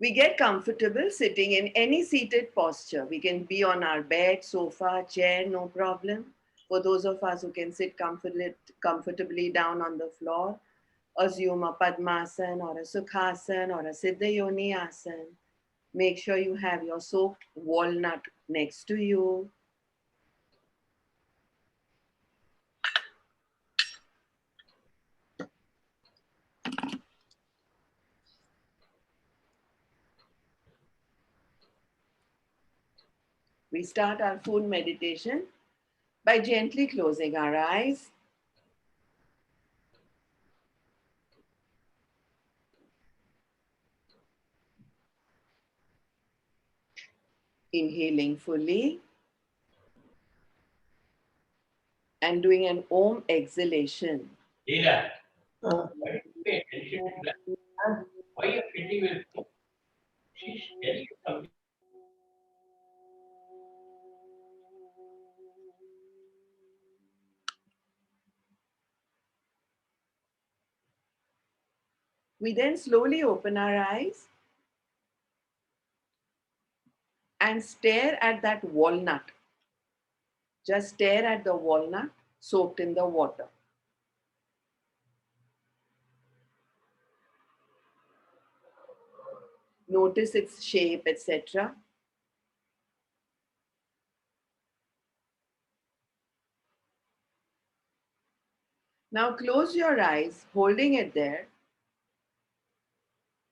We get comfortable sitting in any seated posture. We can be on our bed, sofa, chair, no problem. For those of us who can sit comfortably down on the floor, assume a Padmasana or a Sukhasana or a Siddha Yoni Asana. Make sure you have your soaked walnut next to you. We start our food meditation by gently closing our eyes. Inhaling fully and doing an Om exhalation. Leela, why did you pay attention to that? Why you're sitting with me? She's telling you something. We then slowly open our eyes and stare at that walnut. Just stare at the walnut soaked in the water. Notice its shape, etc. Now close your eyes, holding it there,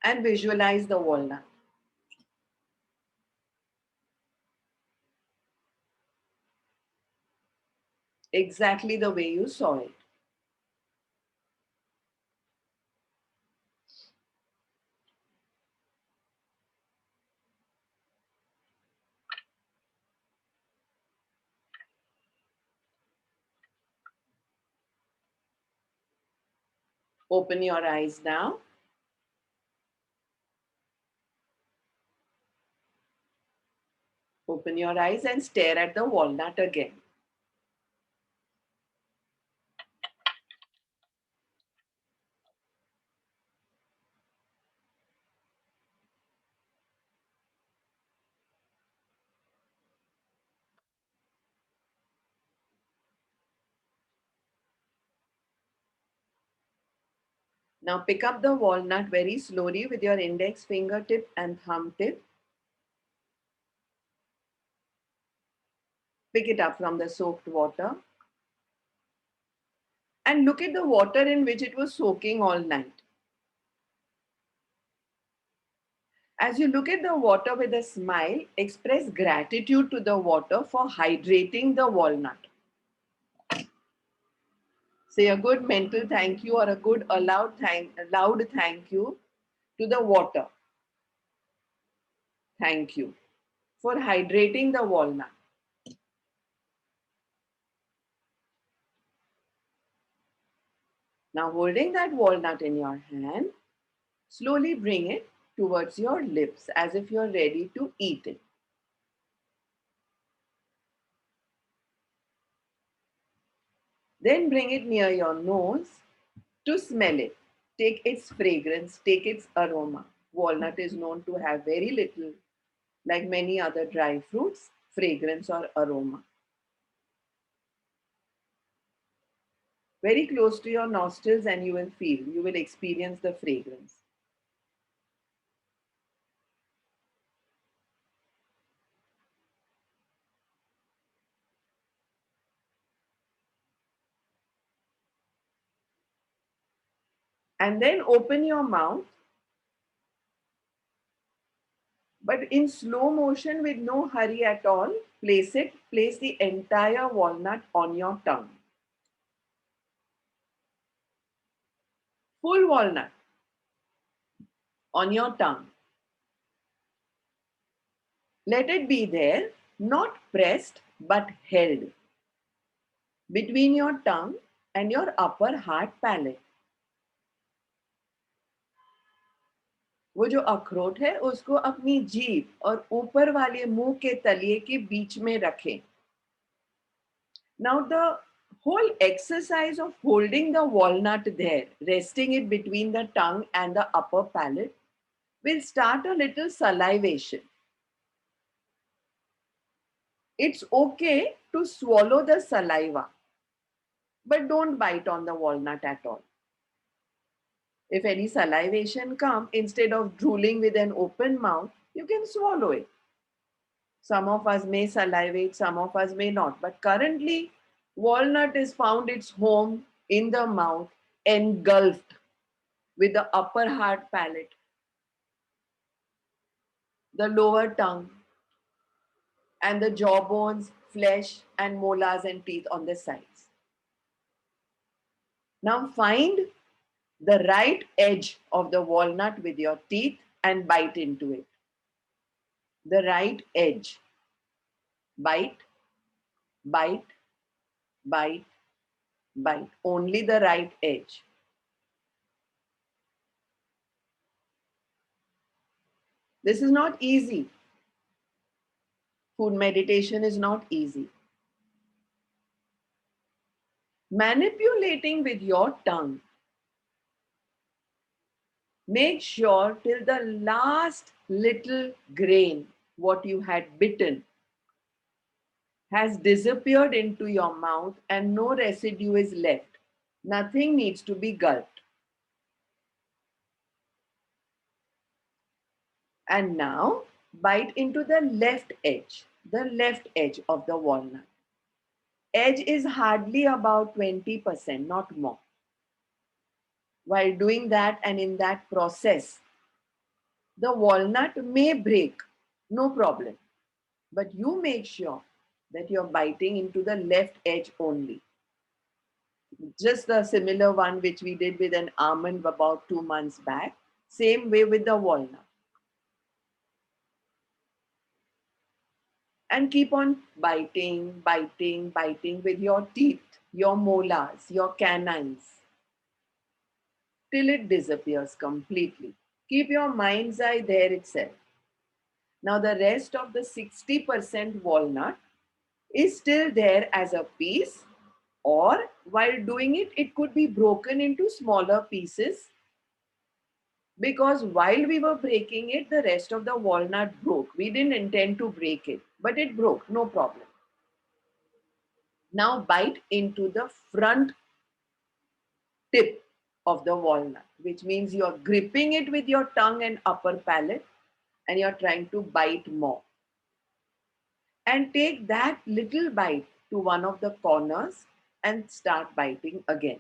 and visualize the walnut. Exactly the way you saw it. Open your eyes now. Open your eyes and stare at the walnut again. Now pick up the walnut very slowly with your index fingertip and thumb tip. Pick it up from the soaked water and look at the water in which it was soaking all night. As you look at the water with a smile, express gratitude to the water for hydrating the walnut. Say a good mental thank you or a good loud thank you to the water. Thank you for hydrating the walnut. Now holding that walnut in your hand, slowly bring it towards your lips as if you're ready to eat it. Then bring it near your nose to smell it. Take its fragrance, take its aroma. Walnut is known to have very little, like many other dry fruits, fragrance or aroma. Very close to your nostrils, and you will experience the fragrance. And then open your mouth, but in slow motion with no hurry at all. Place the entire walnut on your tongue. Full walnut on your tongue. Let it be there, not pressed but held between your tongue and your upper hard palate. वो जो अखरोट है उसको अपनी जीभ और ऊपर वाले मुंह के तलिए के बीच में रखें. Now the whole exercise of holding the walnut there, resting it between the tongue and the upper palate, we'll start a little salivation. It's okay to swallow the saliva, but don't bite on the walnut at all. If any salivation come, instead of drooling with an open mouth, you can swallow it. Some of us may salivate, some of us may not. But currently, walnut is found its home in the mouth, engulfed with the upper hard palate, the lower tongue, and the jawbones, flesh, and molars and teeth on the sides. Now find the right edge of the walnut with your teeth and bite into it. The right edge. Bite, bite, bite, bite. Only the right edge. This is not easy. Food meditation is not easy. Manipulating with your tongue. Make sure till the last little grain, what you had bitten, has disappeared into your mouth and no residue is left. Nothing needs to be gulped. And now bite into the left edge of the walnut. Edge is hardly about 20%, not more. While doing that and in that process, the walnut may break, no problem. But you make sure that you're biting into the left edge only. Just the similar one which we did with an almond about 2 months back. Same way with the walnut. And keep on biting, biting, biting with your teeth, your molars, your canines, till it disappears completely. Keep your mind's eye there itself. Now the rest of the 60% walnut is still there as a piece, or while doing it, it could be broken into smaller pieces, because while we were breaking it, the rest of the walnut broke. We didn't intend to break it, but it broke, no problem. Now bite into the front tip of the walnut, which means you are gripping it with your tongue and upper palate and you're trying to bite more. And take that little bite to one of the corners and start biting again.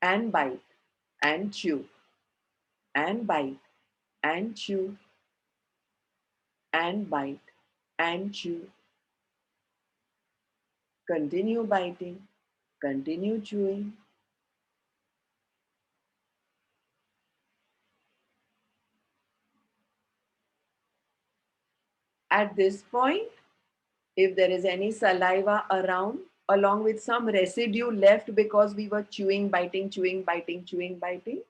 And bite and chew and bite and chew and bite and chew. Continue biting, continue chewing. At this point, if there is any saliva around, along with some residue left because we were chewing, biting, chewing, biting, chewing, biting,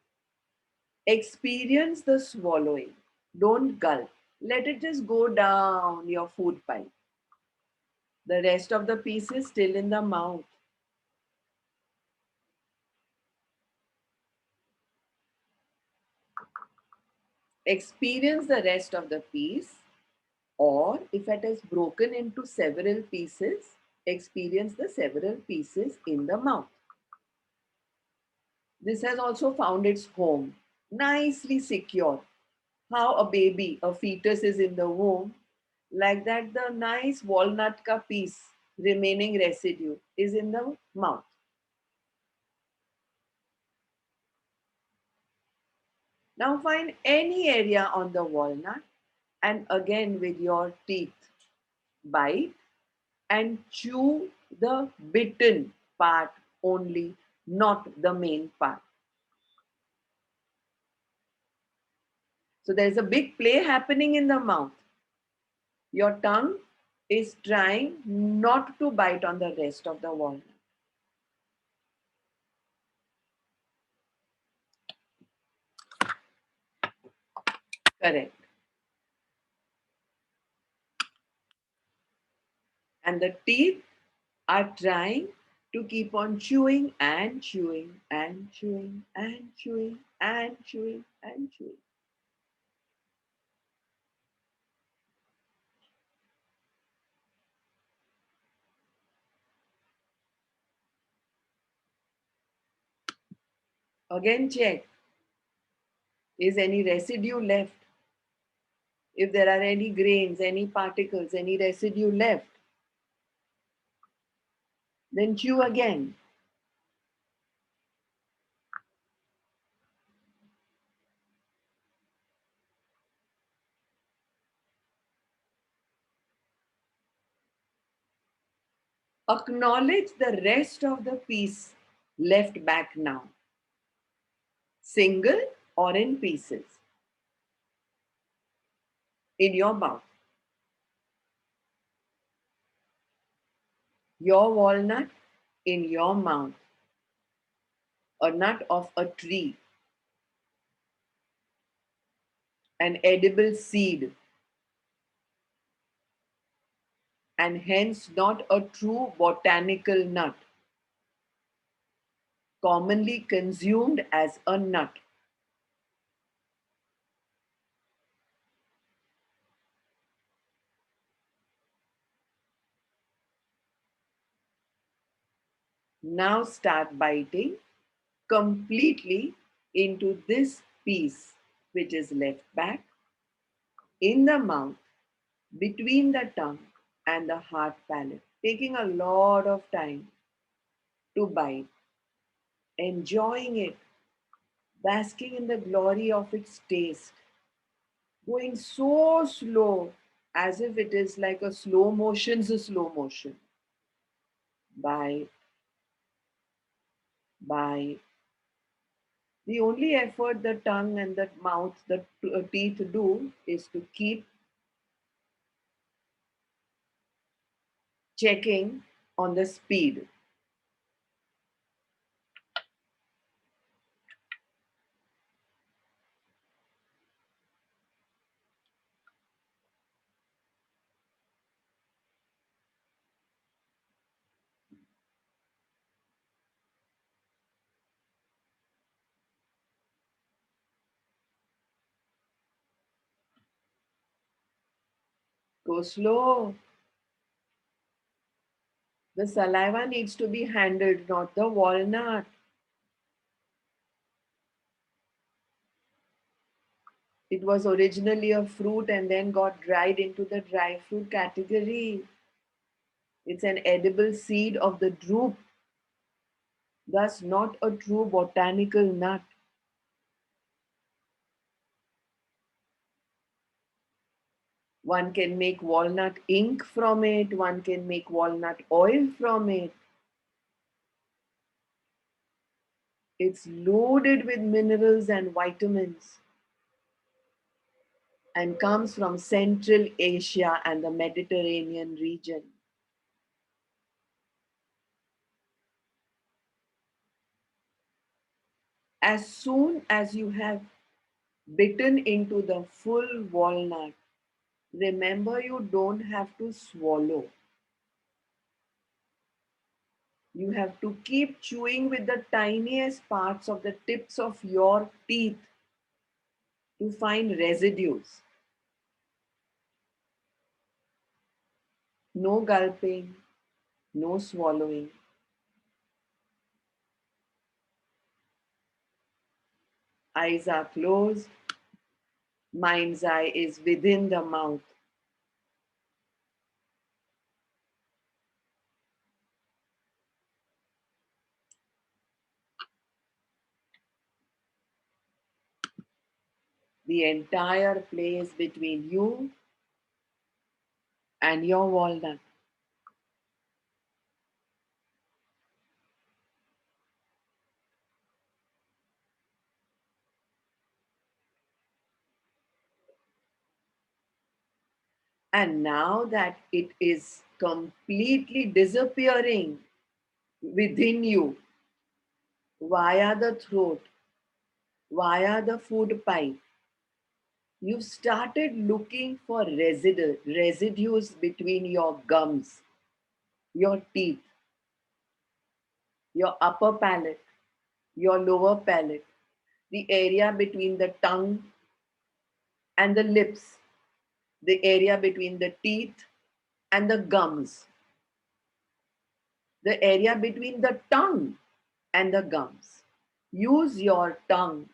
experience the swallowing. Don't gulp. Let it just go down your food pipe. The rest of the piece is still in the mouth. Experience the rest of the piece, or if it is broken into several pieces, experience the several pieces in the mouth. This has also found its home, nicely secure. How a baby, a fetus is in the womb, like that the nice walnut ka piece, remaining residue, is in the mouth. Now find any area on the walnut and again with your teeth, bite and chew the bitten part only, not the main part. So there's a big play happening in the mouth. Your tongue is trying not to bite on the rest of the walnut. Correct. And the teeth are trying to keep on chewing and chewing and chewing and chewing and chewing and chewing. Again check, is any residue left? If there are any grains, any particles, any residue left, then chew again. Acknowledge the rest of the piece left back now, single or in pieces, in your mouth. Your walnut in your mouth, a nut of a tree, an edible seed, and hence not a true botanical nut, commonly consumed as a nut. Now start biting completely into this piece which is left back in the mouth, between the tongue and the hard palate, taking a lot of time to bite, enjoying it, basking in the glory of its taste, going so slow as if it is like a slow motion. Bite, bite. The only effort the tongue and the mouth, the teeth do is to keep checking on the speed. Go slow. The saliva needs to be handled, not the walnut. It was originally a fruit and then got dried into the dry fruit category. It's an edible seed of the drupe, thus not a true botanical nut. One can make walnut ink from it, one can make walnut oil from it. It's loaded with minerals and vitamins and comes from Central Asia and the Mediterranean region. As soon as you have bitten into the full walnut, remember you don't have to swallow. You have to keep chewing with the tiniest parts of the tips of your teeth to find residues. No gulping, no swallowing. Eyes are closed, mind's eye is within the mouth. The entire place between you and your walnut. And now that it is completely disappearing within you via the throat, via the food pipe, you've started looking for residues between your gums, your teeth, your upper palate, your lower palate, the area between the tongue and the lips, the area between the teeth and the gums, the area between the tongue and the gums. Use your tongue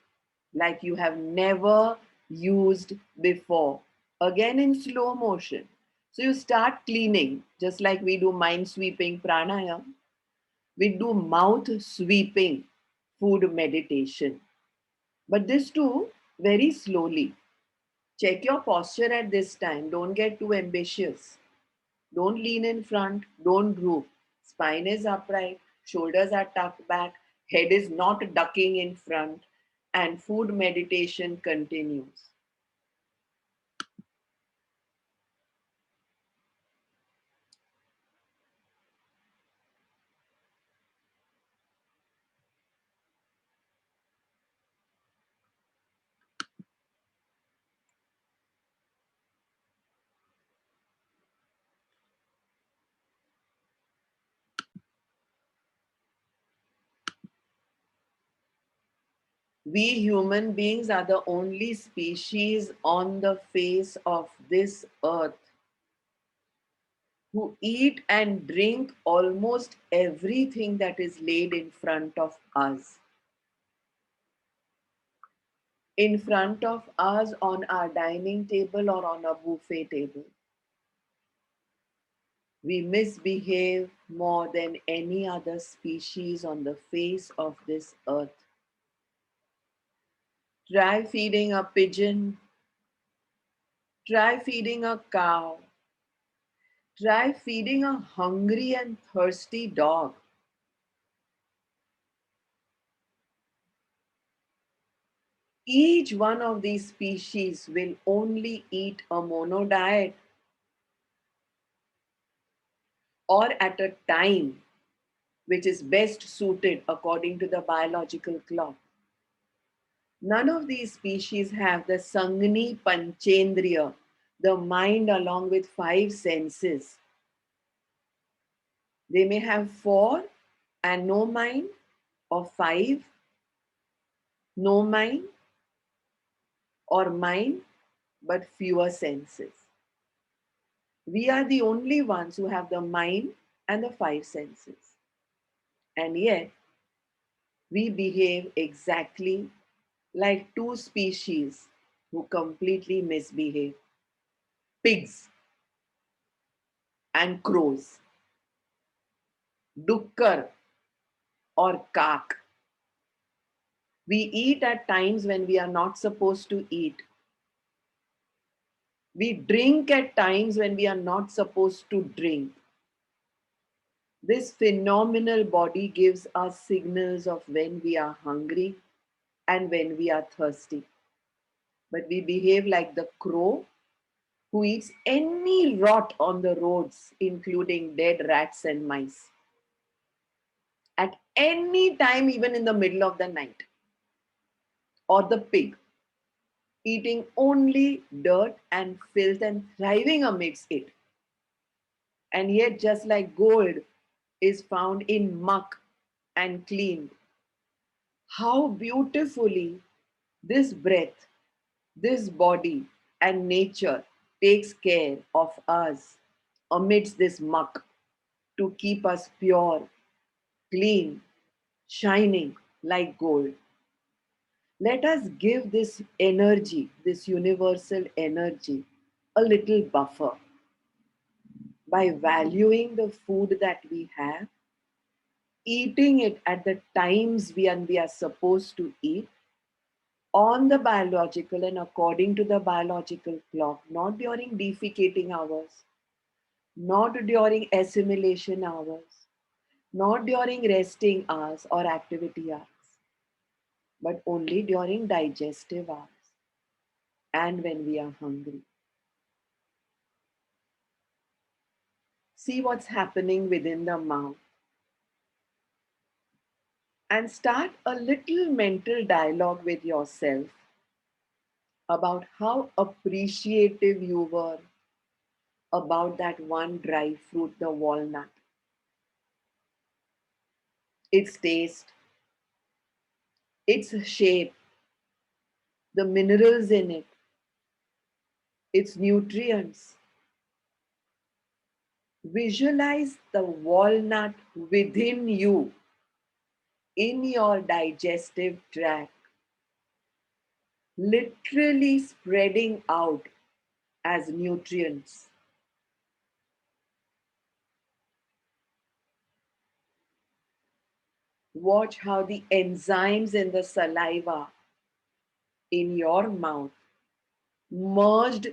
like you have never used before. Again in slow motion. So you start cleaning, just like we do mind sweeping pranayam. We do mouth sweeping food meditation. But this too, very slowly. Check your posture at this time. Don't get too ambitious. Don't lean in front. Don't droop. Spine is upright. Shoulders are tucked back. Head is not ducking in front. And food meditation continues. We human beings are the only species on the face of this earth who eat and drink almost everything that is laid in front of us. In front of us on our dining table or on a buffet table. We misbehave more than any other species on the face of this earth. Try feeding a pigeon, try feeding a cow, try feeding a hungry and thirsty dog. Each one of these species will only eat a mono diet or at a time which is best suited according to the biological clock. None of these species have the Sangni Panchendriya, the mind along with five senses. They may have four and no mind, or five, no mind, or mind, but fewer senses. We are the only ones who have the mind and the five senses. And yet, we behave exactly like two species who completely misbehave, pigs and crows, dukkar or kak. We eat at times when we are not supposed to eat. We drink at times when we are not supposed to drink. This phenomenal body gives us signals of when we are hungry and when we are thirsty. But we behave like the crow who eats any rot on the roads, including dead rats and mice, at any time, even in the middle of the night. Or the pig, eating only dirt and filth and thriving amidst it. And yet, just like gold is found in muck and cleaned, how beautifully this breath, this body, and nature takes care of us amidst this muck to keep us pure, clean, shining like gold. Let us give this energy, this universal energy, a little buffer by valuing the food that we have, eating it at the times we are supposed to eat, on the biological and according to the biological clock, not during defecating hours, not during assimilation hours, not during resting hours or activity hours, but only during digestive hours and when we are hungry. See what's happening within the mouth and start a little mental dialogue with yourself about how appreciative you were about that one dry fruit, the walnut, its taste, its shape, the minerals in it, its nutrients. Visualize the walnut within you in your digestive tract, literally spreading out as nutrients. Watch how the enzymes in the saliva in your mouth merged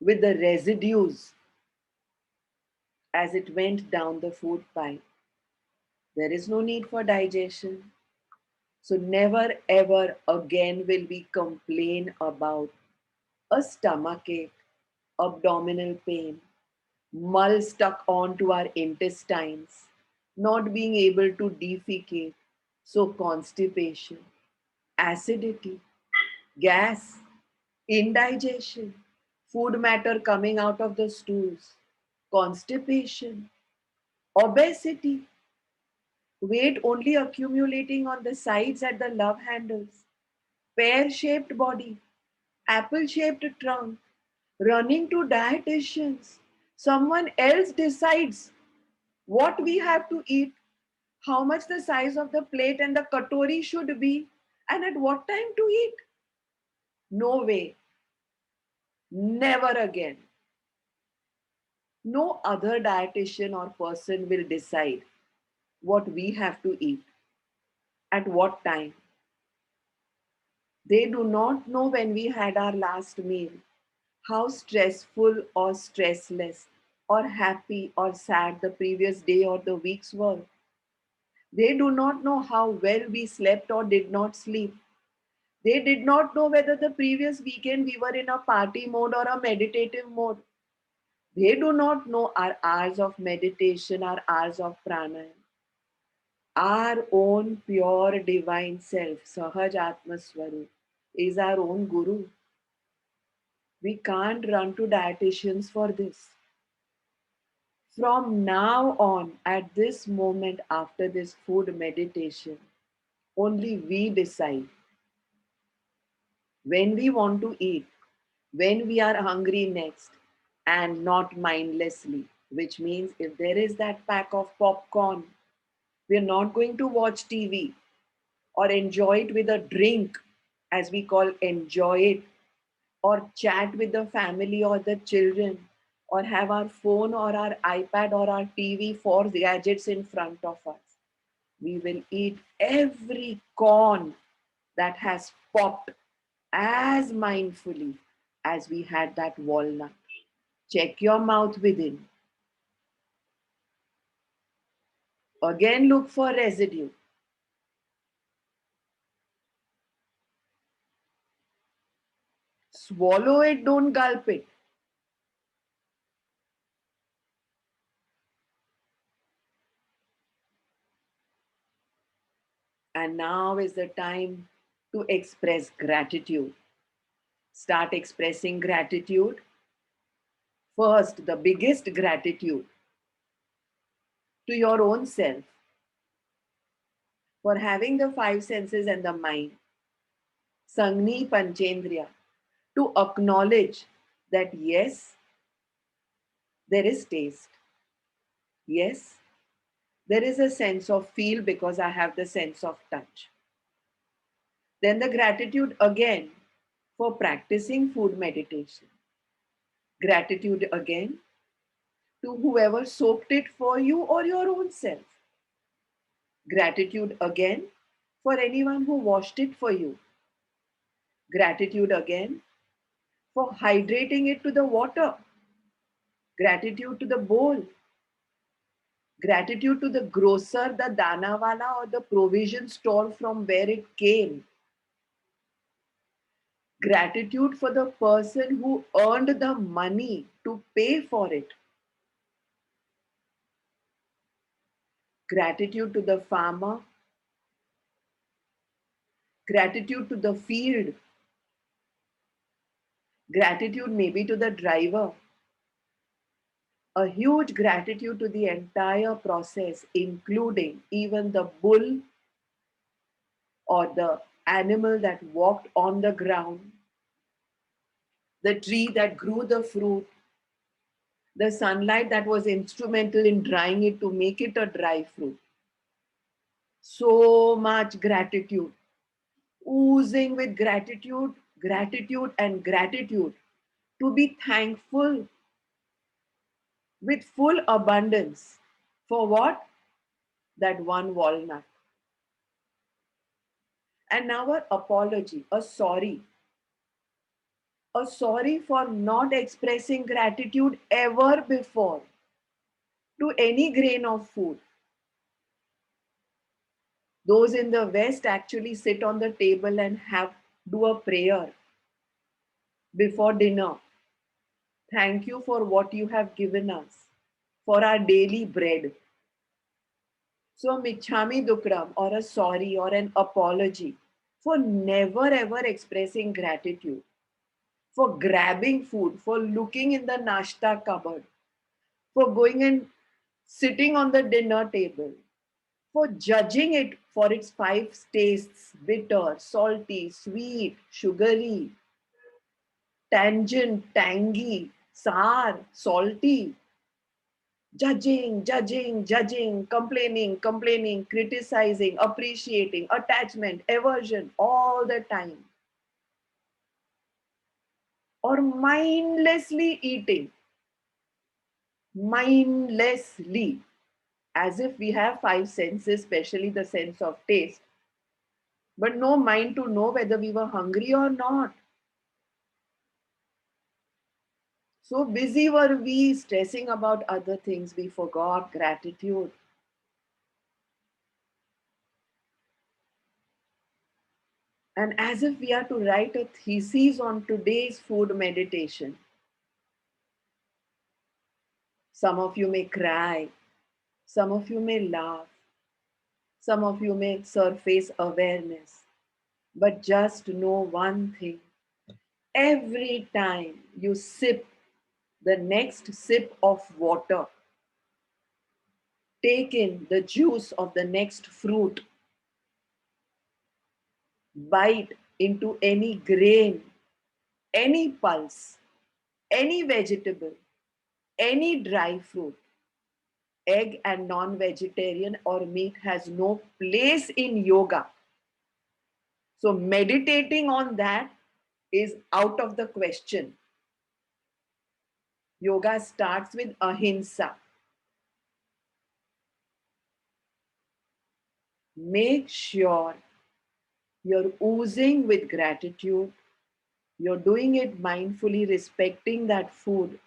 with the residues as it went down the food pipe. There is no need for digestion. So, never ever again will we complain about a stomachache, abdominal pain, mull stuck onto our intestines, not being able to defecate. So, constipation, acidity, gas, indigestion, food matter coming out of the stools, constipation, obesity, weight only accumulating on the sides at the love handles, pear shaped body, apple shaped trunk, running to dietitians. Someone else decides what we have to eat, how much the size of the plate and the katori should be, and at what time to eat. No way, never again. No other dietitian or person will decide what we have to eat, at what time. They do not know when we had our last meal, how stressful or stressless or happy or sad the previous day or the weeks were. They do not know how well we slept or did not sleep. They did not know whether the previous weekend we were in a party mode or a meditative mode. They do not know our hours of meditation, our hours of pranayama. Our own pure divine self, Sahaj Atma Swarup, is our own guru. We can't run to dietitians for this. From now on, at this moment after this food meditation, only we decide when we want to eat, when we are hungry next, and not mindlessly. Which means if there is that pack of popcorn, we are not going to watch TV or enjoy it with a drink, as we call enjoy it, or chat with the family or the children, or have our phone or our iPad or our TV, four gadgets in front of us. We will eat every corn that has popped as mindfully as we had that walnut. Check your mouth within. Again, look for residue. Swallow it, don't gulp it. And now is the time to express gratitude. Start expressing gratitude. First, the biggest gratitude to your own self for having the five senses and the mind, Sangni Panchendriya, to acknowledge that yes, there is taste. Yes, there is a sense of feel because I have the sense of touch. Then the gratitude again for practicing food meditation. Gratitude again to whoever soaked it for you or your own self. Gratitude again for anyone who washed it for you. Gratitude again for hydrating it to the water. Gratitude to the bowl. Gratitude to the grocer, the danawala, or the provision store from where it came. Gratitude for the person who earned the money to pay for it. Gratitude to the farmer. Gratitude to the field. Gratitude maybe to the driver. A huge gratitude to the entire process, including even the bull or the animal that walked on the ground, the tree that grew the fruit, the sunlight that was instrumental in drying it to make it a dry fruit. So much gratitude, oozing with gratitude, gratitude, and gratitude. To be thankful with full abundance. For what? That one walnut. And now an apology, a sorry. A sorry for not expressing gratitude ever before to any grain of food. Those in the West actually sit on the table and have do a prayer before dinner. Thank you for what you have given us, for our daily bread. So, Michhami Dukram, or a sorry or an apology for never ever expressing gratitude, for grabbing food, for looking in the nashta cupboard, for going and sitting on the dinner table, for judging it for its five tastes: bitter, salty, sweet, sugary, tangent, tangy, sour, salty. Judging, judging, judging, complaining, complaining, criticizing, appreciating, attachment, aversion, all the time. Or mindlessly eating, mindlessly, as if we have five senses, especially the sense of taste, but no mind to know whether we were hungry or not. So busy were we stressing about other things, we forgot gratitude. And as if we are to write a thesis on today's food meditation. Some of you may cry, some of you may laugh, some of you may surface awareness. But just know one thing: every time you sip the next sip of water, take in the juice of the next fruit, bite into any grain, any pulse, any vegetable, any dry fruit, egg and non vegetarian or meat has no place in yoga. So, meditating on that is out of the question. Yoga starts with ahimsa. Make sure you're oozing with gratitude. You're doing it mindfully, respecting that food,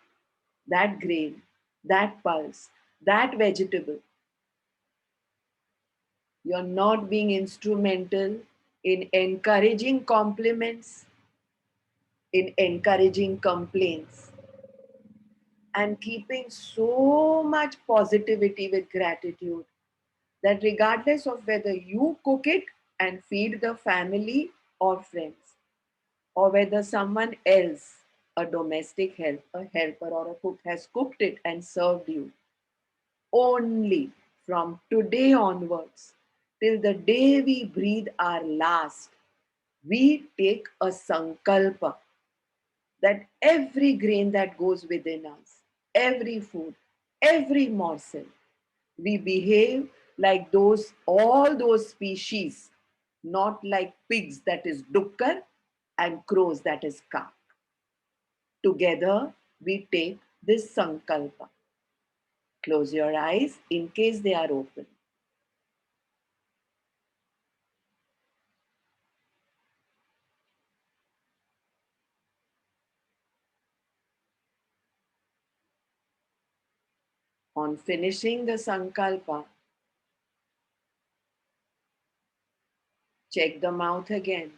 that grain, that pulse, that vegetable. You're not being instrumental in encouraging compliments, in encouraging complaints, and keeping so much positivity with gratitude that regardless of whether you cook it and feed the family or friends, or whether someone else, a domestic help, a helper or a cook, has cooked it and served you, only from today onwards, till the day we breathe our last, we take a sankalpa that every grain that goes within us, every food, every morsel, we behave like those, all those species, not like pigs, that is dukkar, and crows, that is ka. Together, we take this sankalpa. Close your eyes in case they are open. On finishing the sankalpa, check the mouth again.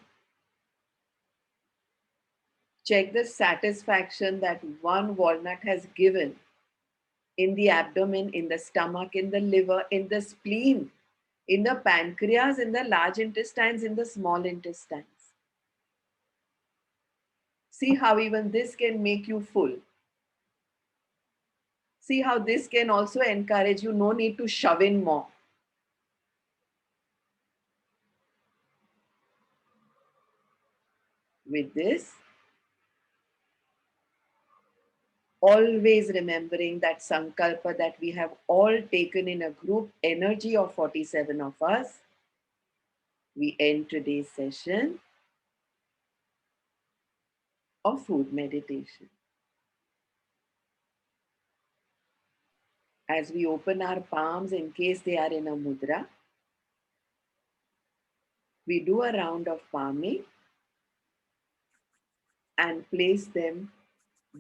Check the satisfaction that one walnut has given in the abdomen, in the stomach, in the liver, in the spleen, in the pancreas, in the large intestines, in the small intestines. See how even this can make you full. See how this can also encourage you, no need to shove in more. With this, always remembering that sankalpa that we have all taken in a group energy of 47 of us, we end today's session of food meditation. As we open our palms in case they are in a mudra, we do a round of palming and place them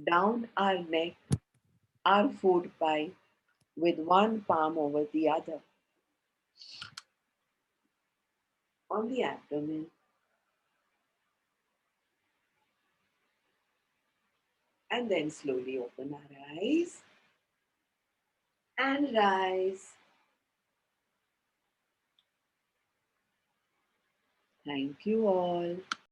down our neck, our food pipe, with one palm over the other on the abdomen, and then slowly open our eyes and rise. Thank you all.